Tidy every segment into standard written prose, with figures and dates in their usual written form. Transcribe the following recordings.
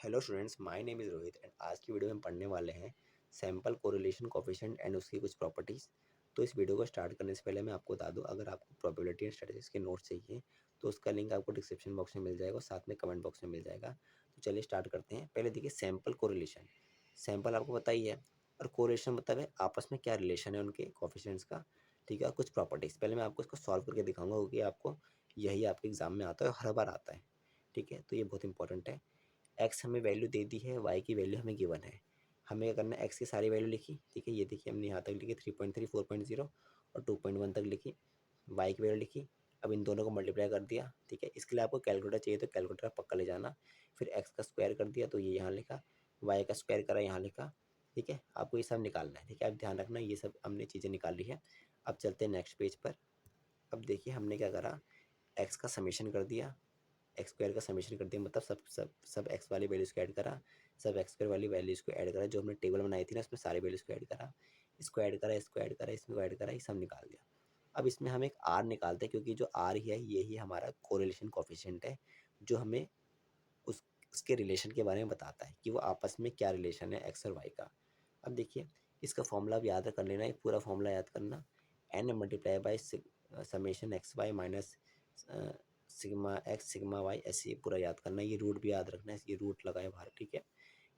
Hello students, my name is Rohit and आज की video में हम पढ़ने वाले हैं सैंपल कोरिलेशन कोफिशिएंट एंड उसकी कुछ प्रॉपर्टीज़। तो इस वीडियो को स्टार्ट करने से पहले मैं आपको बता दूं, अगर आपको प्रोबेबिलिटी एंड स्टैटिस्टिक्स के नोट्स चाहिए तो उसका लिंक आपको डिस्क्रिप्शन बॉक्स में मिल जाएगा और साथ में कमेंट बॉक्स में मिल जाएगा। तो चलिए स्टार्ट करते हैं। पहले देखिए सैंपल कोरिलेशन। सैंपल आपको पता ही है और कोरिलेशन मतलब है आपस में क्या रिलेशन है उनके कोफिशिएंट्स का। ठीक है, और कुछ प्रॉपर्टीज़ पहले मैं आपको इसको सॉल्व करके दिखाऊंगा क्योंकि आपको यही आपके एग्जाम में आता है और हर बार आता है। ठीक है, तो ये बहुत इंपॉर्टेंट है। एक्स हमें वैल्यू दे दी है, वाई की वैल्यू हमें गिवन है। हमें क्या करना है, एक्स की सारी वैल्यू लिखी। ठीक है, ये देखिए हमने यहाँ तक लिखी 3.3, 4.0 और 2.1 तक लिखी। वाई की वैल्यू लिखी। अब इन दोनों को मल्टीप्लाई कर दिया। ठीक है, इसके लिए आपको कैलकुलेटर चाहिए तो कैलकुलेटर पक्का ले जाना। फिर एक्स का स्क्वायर कर दिया तो ये यहाँ लिखा, वाई का स्क्वायर करा यहाँ लिखा। ठीक है, आपको ये सब निकालना है। ठीक है, आप ध्यान रखना ये सब हमने चीज़ें निकाल ली है। अब चलते हैं नेक्स्ट पेज पर। अब देखिए हमने क्या करा, एक्स का समेशन कर दिया, एक्स स्क्वायर का समेशन कर दिया, मतलब सब एक्स वाली वैल्यूज़ को ऐड करा, सब एक्स स्क्वायर वाली वैल्यूज़ को ऐड करा, जो हमने टेबल बनाई थी ना उसमें सारी वैल्यूज़ को ऐड करा, इसको ऐड करा, इसको ऐड करा, इसमें ऐड करा, ये सब निकाल दिया। अब इसमें हम एक आर निकालते हैं क्योंकि जो आर है ये ही हमारा कोरिलेशन कोफिशिएंट है, जो हमें उस उसके रिलेशन के बारे में बताता है कि वो आपस में क्या रिलेशन है एक्स और वाई का। अब देखिए इसका फॉर्मूला आप याद कर लेना, एक पूरा फॉर्मूला याद करना, N multiply by summation X Y minus sigma X sigma Y, ऐसे ये पूरा याद करना। ये रूट भी याद रखना है, ये रूट लगाए बाहर। ठीक है,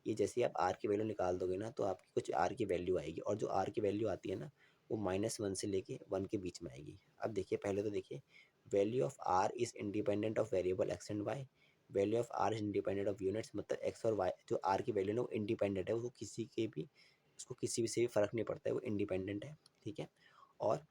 ये जैसे ही आप आर की वैल्यू निकाल दोगे ना तो आपकी कुछ आर की वैल्यू आएगी, और जो आर की वैल्यू आती है ना वो -1 से लेके 1 के बीच में आएगी। अब देखिए पहले तो देखिए, value of R is independent of variable X and Y. Value of R is independent of units, मतलब एक्स और वाई जो आर की वैल्यू ना वो इंडिपेंडेंट है, वो किसी के भी, उसको किसी भी से भी फ़र्क नहीं पड़ता है, वो इंडिपेंडेंट है। ठीक है, और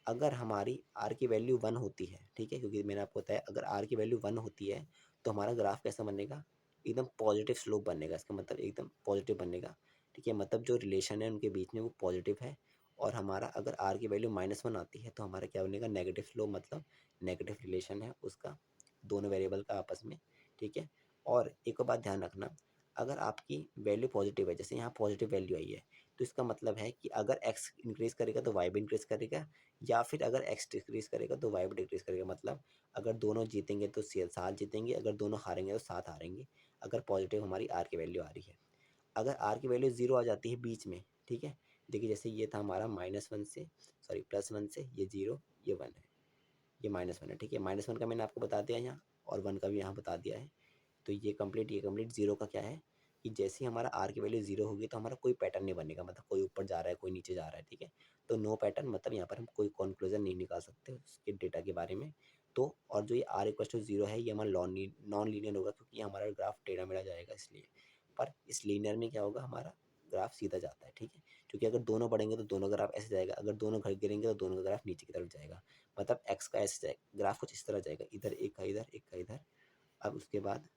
अगर हमारी आर की वैल्यू 1 होती है, ठीक है, क्योंकि मैंने आपको बताया अगर आर की वैल्यू 1 होती है तो हमारा ग्राफ कैसा बनेगा, एकदम पॉजिटिव स्लोप बनेगा। इसका मतलब एकदम पॉजिटिव बनेगा। ठीक है, मतलब जो रिलेशन है उनके बीच में वो पॉजिटिव है। और हमारा अगर आर की वैल्यू -1 आती है तो हमारा क्या बनेगा, नेगेटिव स्लोप, मतलब नेगेटिव रिलेशन है उसका दोनों वेरिएबल का आपस में। ठीक है, और एक और बात ध्यान रखना, अगर आपकी वैल्यू पॉजिटिव है, जैसे यहाँ पॉजिटिव वैल्यू आई है, तो इसका मतलब है कि अगर एक्स इंक्रीज करेगा तो वाई भी इंक्रीज करेगा, या फिर अगर एक्स डिक्रीज करेगा तो वाई भी डिक्रीज करेगा। मतलब अगर दोनों जीतेंगे तो 7 जीतेंगे, अगर दोनों हारेंगे तो 7 हारेंगे, अगर पॉजिटिव हमारी आर की वैल्यू आ रही है। अगर आर की वैल्यू 0 आ जाती है बीच में, ठीक है, देखिए जैसे ये था हमारा -1 से, सॉरी +1 से, ये 0, ये 1 है, ये -1 है। ठीक है, -1 का मैंने आपको बता दिया यहाँ, और 1 का भी यहाँ बता दिया है। तो ये कंप्लीट। जीरो का क्या है कि जैसे ही हमारा आर की वैल्यू 0 होगी तो हमारा कोई पैटर्न नहीं बनेगा, मतलब कोई ऊपर जा रहा है कोई नीचे जा रहा है। ठीक है, तो नो पैटर्न, मतलब यहाँ पर हम कोई कंक्लूजन नहीं निकाल सकते उसके डेटा के बारे में। तो और जो ये आर इक्वल टू 0 है ये हमारा नॉन लीनियर होगा, क्योंकि हमारा ग्राफ टेढ़ा मेढ़ा जाएगा इसलिए। पर इस लीनियर में क्या होगा, हमारा ग्राफ सीधा जाता है। ठीक है, क्योंकि अगर दोनों बढ़ेंगे तो दोनों ग्राफ ऐसे जाएगा, अगर दोनों घर गिरेंगे तो दोनों का ग्राफ नीचे की तरफ जाएगा। मतलब एक्स का ऐसे जाएगा ग्राफ, कुछ इस तरह जाएगा, इधर एक का इधर, एक का इधर। अब उसके बाद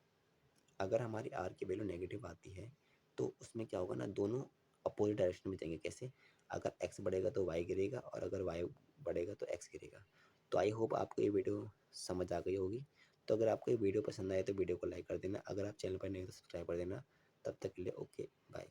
अगर हमारी आर की वैल्यू नेगेटिव आती है तो उसमें क्या होगा ना, दोनों अपोजिट डायरेक्शन में जाएंगे। कैसे, अगर एक्स बढ़ेगा तो वाई गिरेगा, और अगर वाई बढ़ेगा तो एक्स गिरेगा। तो आई होप आपको ये वीडियो समझ आ गई होगी। तो अगर आपको ये वीडियो पसंद आए तो वीडियो को लाइक कर देना, अगर आप चैनल पर नहीं हो तो सब्सक्राइब कर देना। तब तक के लिए ओके बाय।